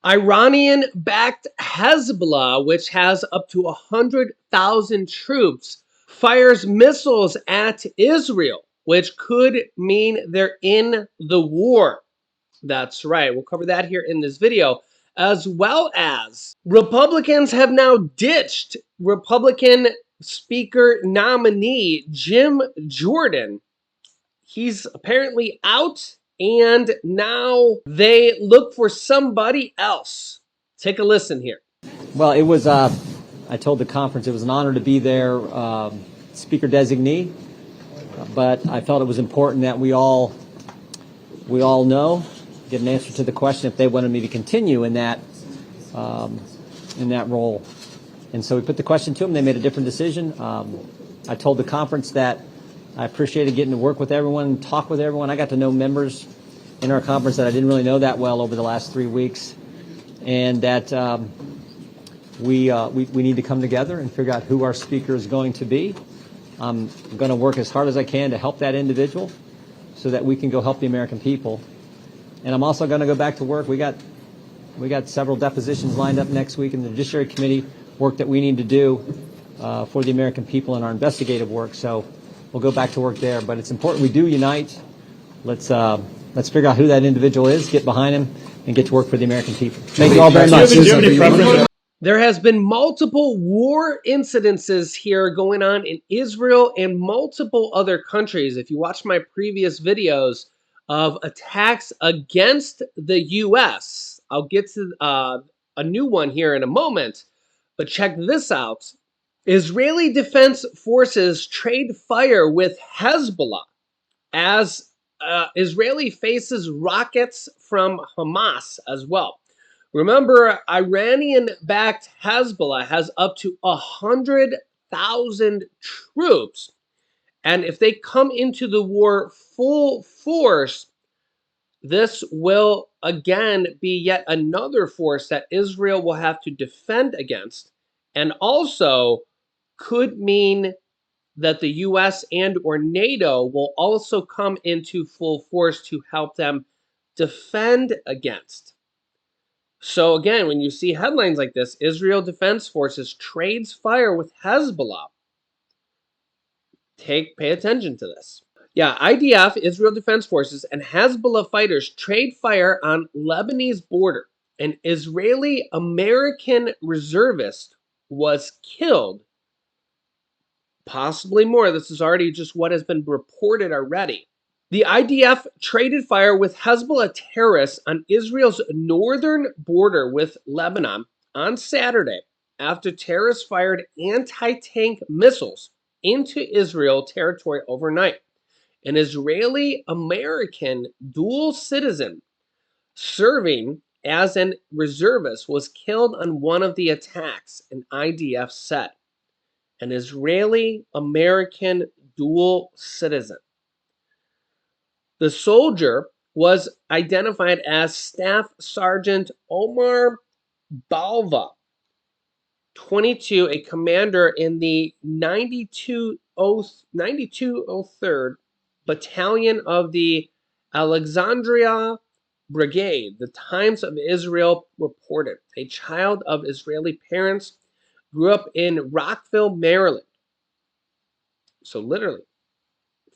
Iranian-backed Hezbollah, which has up to 100,000 troops, fires missiles at Israel, which could mean they're in the war. That's right. We'll cover that here in this video, as well as Republicans have now ditched Republican Speaker nominee Jim Jordan. He's apparently out, and now they look for somebody else. Take a listen here. Well, it was, I told the conference it was an honor to be their speaker designee, but I felt it was important that we all know, get an answer to the question if they wanted me to continue in that role. And so we put the question to them. They made a different decision. I told the conference that I appreciated getting to work with everyone, talk with everyone. I got to know members in our conference that I didn't really know that well over the last 3 weeks, and that we need to come together and figure out who our speaker is going to be. I'm going to work as hard as I can to help that individual so that we can go help the American people. And I'm also going to go back to work. We got several depositions lined up next week in the Judiciary Committee, work that we need to do for the American people in our investigative work. So we'll go back to work there. But it's important we do unite. Let's figure out who that individual is, get behind him, and get to work for the American people. Thank you all very much. There has been multiple war incidences here going on in Israel and multiple other countries. If you watch my previous videos of attacks against the U.S., I'll get to a new one here in a moment, but check this out. Israeli Defense Forces trade fire with Hezbollah as Israeli faces rockets from Hamas as well. Remember, Iranian-backed Hezbollah has up to 100,000 troops. And if they come into the war full force, this will again be yet another force that Israel will have to defend against, and also could mean that the US and or NATO will also come into full force to help them defend against. So again, when you see headlines like this, Israel Defense Forces trades fire with Hezbollah, pay attention to this. Yeah, IDF, Israel Defense Forces, and Hezbollah fighters trade fire on Lebanese border. An Israeli-American reservist was killed, possibly more. This is already just what has been reported already. The IDF traded fire with Hezbollah terrorists on Israel's northern border with Lebanon on Saturday after terrorists fired anti-tank missiles into Israel territory overnight. An Israeli-American dual citizen serving as a reservist was killed on one of the attacks, an IDF said. An Israeli-American dual citizen. The soldier was identified as Staff Sergeant Omar Balva, 22, a commander in the 9203rd Battalion of the Alexandria Brigade. The Times of Israel reported a child of Israeli parents grew up in Rockville, Maryland. So literally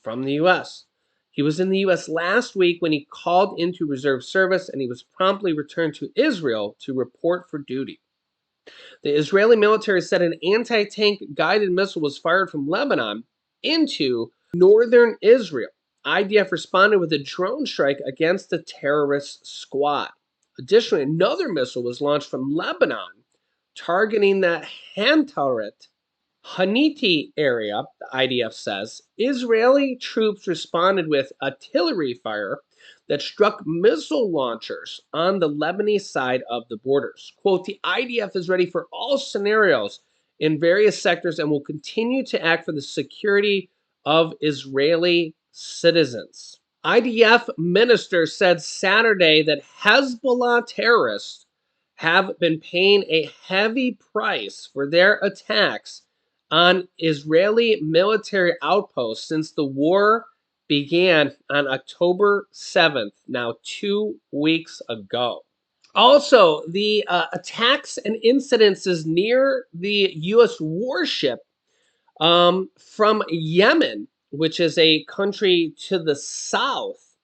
from the U.S. He was in the U.S. last week when he called into reserve service, and he was promptly returned to Israel to report for duty. The Israeli military said an anti-tank guided missile was fired from Lebanon into northern Israel. IDF responded with a drone strike against the terrorist squad. Additionally, another missile was launched from Lebanon, targeting the Haniti area, the IDF says. Israeli troops responded with artillery fire that struck missile launchers on the Lebanese side of the borders. Quote, the IDF is ready for all scenarios in various sectors and will continue to act for the security of Israeli citizens. IDF minister said Saturday that Hezbollah terrorists have been paying a heavy price for their attacks on Israeli military outposts since the war began on October 7th, now 2 weeks ago. Also, the attacks and incidences near the U.S. warship from Yemen, which is a country to the south,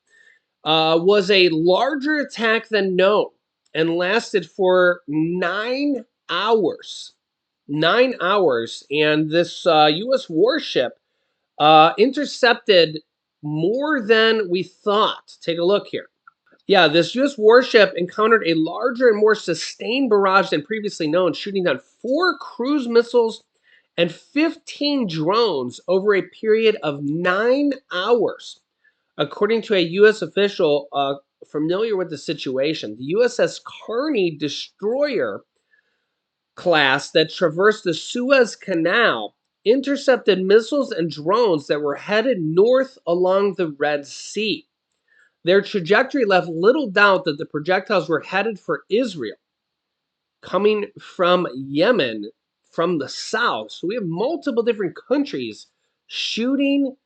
was a larger attack than known and lasted for 9 hours. 9 hours. And this U.S. warship intercepted more than we thought. Take a look here. Yeah, this U.S. warship encountered a larger and more sustained barrage than previously known, shooting down 4 cruise missiles and 15 drones over a period of 9 hours. According to a U.S. official familiar with the situation, the USS Carney destroyer class that traversed the Suez Canal intercepted missiles and drones that were headed north along the Red Sea. Their trajectory left little doubt that the projectiles were headed for Israel, coming from Yemen from the south. So we have multiple different countries shooting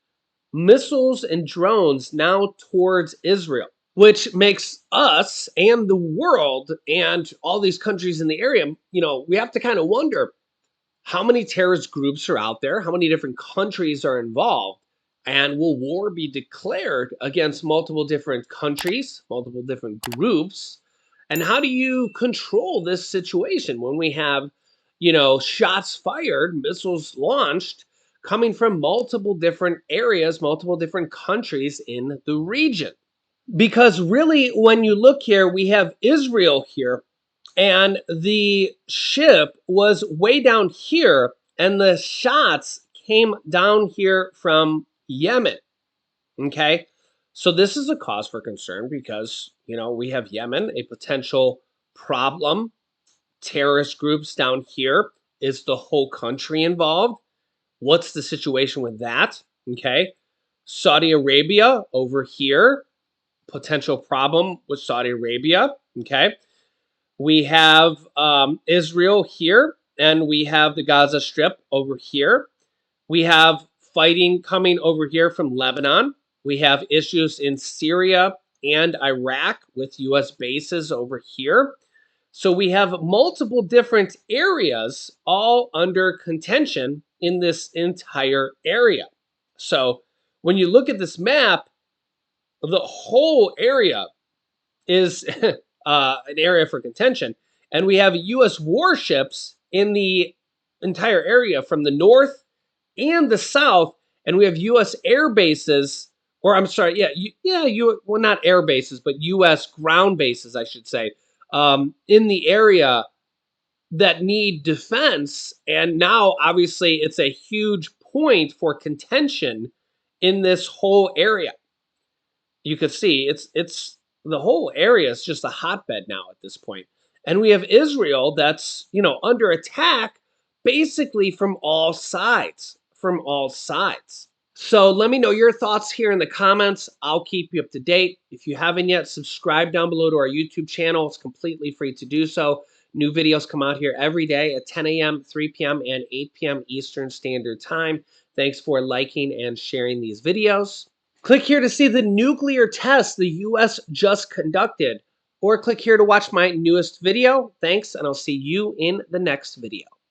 missiles and drones now towards Israel, which makes us and the world and all these countries in the area, we have to kind of wonder how many terrorist groups are out there, how many different countries are involved, and will war be declared against multiple different countries, multiple different groups? And how do you control this situation when we have, shots fired, missiles launched coming from multiple different areas, multiple different countries in the region? Because really, when you look here, we have Israel here, and the ship was way down here, and the shots came down here from Yemen. Okay. So this is a cause for concern because, we have Yemen, a potential problem. Terrorist groups down here. Is the whole country involved? What's the situation with that? Okay. Saudi Arabia over here, potential problem with Saudi Arabia. Okay. We have Israel here, and we have the Gaza Strip over here. We have fighting coming over here from Lebanon. We have issues in Syria and Iraq with U.S. bases over here. So we have multiple different areas all under contention in this entire area. So when you look at this map, the whole area is an area for contention. And we have U.S. warships in the entire area from the north and the south. And we have U.S. air bases, or I'm sorry, well, not air bases, but U.S. ground bases, I should say, in the area that need defense. And now, obviously, it's a huge point for contention in this whole area. You could see it's the whole area is just a hotbed now at this point. And we have Israel that's, under attack basically from all sides, So let me know your thoughts here in the comments. I'll keep you up to date. If you haven't yet, subscribe down below to our YouTube channel. It's completely free to do so. New videos come out here every day at 10 a.m., 3 p.m., and 8 p.m. Eastern Standard Time. Thanks for liking and sharing these videos. Click here to see the nuclear test the U.S. just conducted, or click here to watch my newest video. Thanks, and I'll see you in the next video.